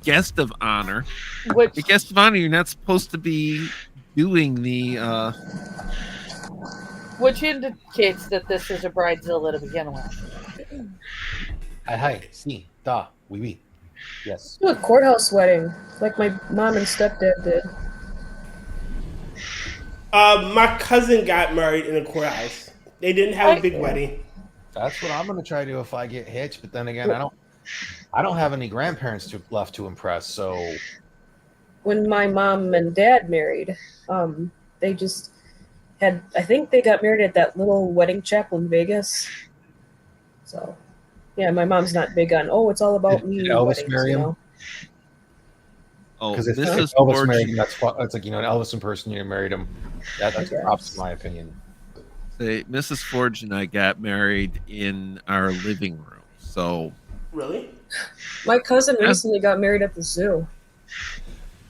guest of honor. Which The guest of honor, you're not supposed to be doing the. which indicates that this is a bridezilla to begin with. Hi, si, da, oui. Yes. Do a courthouse wedding, like my mom and stepdad did. My cousin got married in a courthouse. They didn't have a big wedding. That's what I'm gonna try to do if I get hitched. But then again, I don't have any grandparents left to impress. So When my mom and dad married, they just had. I think they got married at that little wedding chapel in Vegas. So, yeah, my mom's not big on. Oh, it's all about me. Did Elvis weddings, marry him? Oh, because if this is Elvis Forge. married him, that's like an Elvis impersonator married him. That's props in my opinion. Say, Mrs. Forge and I got married in our living room. So Really? My cousin recently got married at the zoo.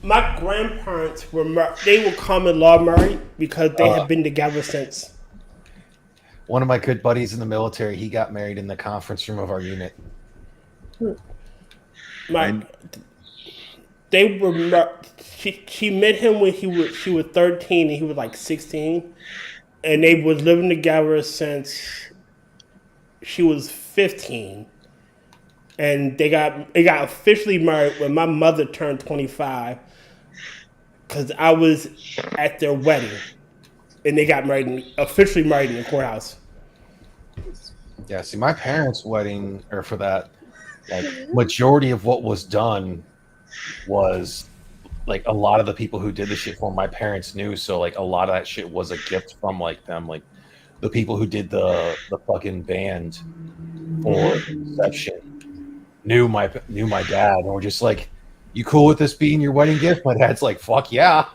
My grandparents they were common law married because they have been together since. One of my good buddies in the military, he got married in the conference room of our unit. They were. She met him when she was 13 and he was like 16, and they was living together since she was 15, and they got officially married when my mother turned 25, because I was at their wedding, and they got officially married in the courthouse. Yeah, see, my parents' wedding, or for that, like majority of what was done was like a lot of the people who did the shit for my parents knew. So like a lot of that shit was a gift from like them, like the people who did the fucking band for reception knew my dad and were just like, "You cool with this being your wedding gift?" My dad's like, "Fuck yeah."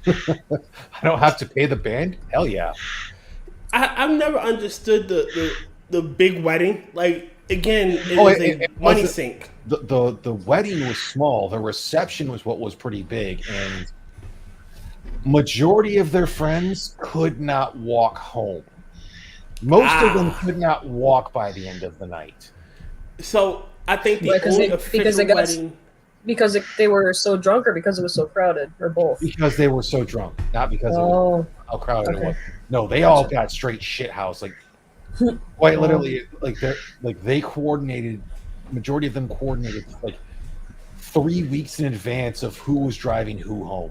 I don't have to pay the band? Hell yeah. I've never understood the big wedding. Like, again, it was a money sink. The wedding was small. The reception was what was pretty big, and majority of their friends could not walk home. Most of them could not walk by the end of the night. So I think the only official wedding. Because they were so drunk, or because it was so crowded, or both? Because they were so drunk, not because of how crowded it was. No, they all got straight shit house. Like, quite literally, they coordinated. Majority of them coordinated like 3 weeks in advance of who was driving who home.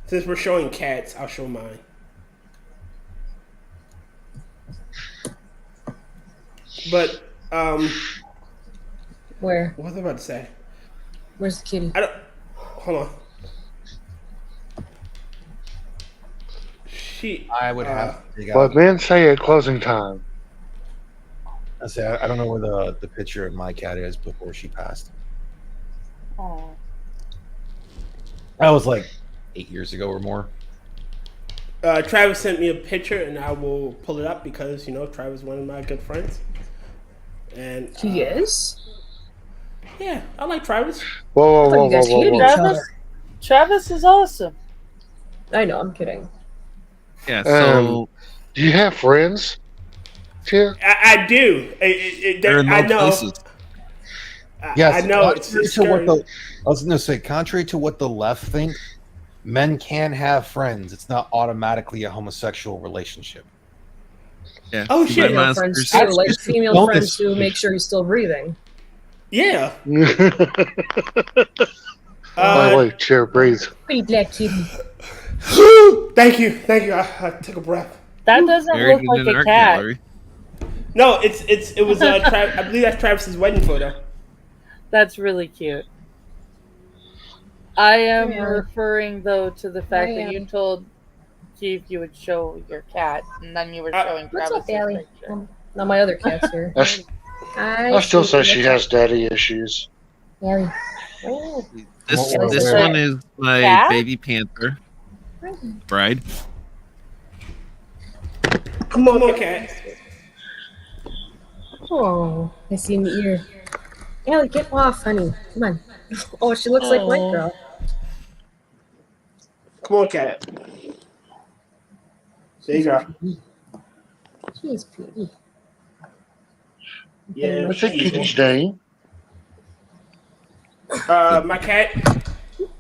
Since we're showing cats, I'll show mine. But where? What was I about to say? Where's the kitty? Hold on. I would have to dig out. But men say at closing time. I say I don't know where the picture of my cat is before she passed. Oh. That was like 8 years ago or more. Travis sent me a picture, and I will pull it up because Travis is one of my good friends. And he is. Yeah, I like Travis. Whoa. Travis is awesome. I know, I'm kidding. Yeah, so do you have friends? Yeah. I do. I know. Places. Yes, I know. I was going to say, contrary to what the left think, men can have friends. It's not automatically a homosexual relationship. Yeah. Oh shit! Female friends too, like female friends who make sure he's still breathing. Yeah. By the way, chair breathes. Pretty black kitty. Thank you. I took a breath. That doesn't look like a cat. Gallery. No, it was. I believe that's Travis's wedding photo. That's really cute. I am referring though to the fact that you told Keith you would show your cat, and then you were showing Travis' picture. Now my other cat's here. I still say she has daddy issues. Harry. This one is my cat? baby panther bride. Come on, cat. Oh, I see an ear. Allie, get off, honey. Come on. Oh, she looks like White Girl. Come on, cat. There you go. She's pretty. Yeah. What's that kitty's name? My cat.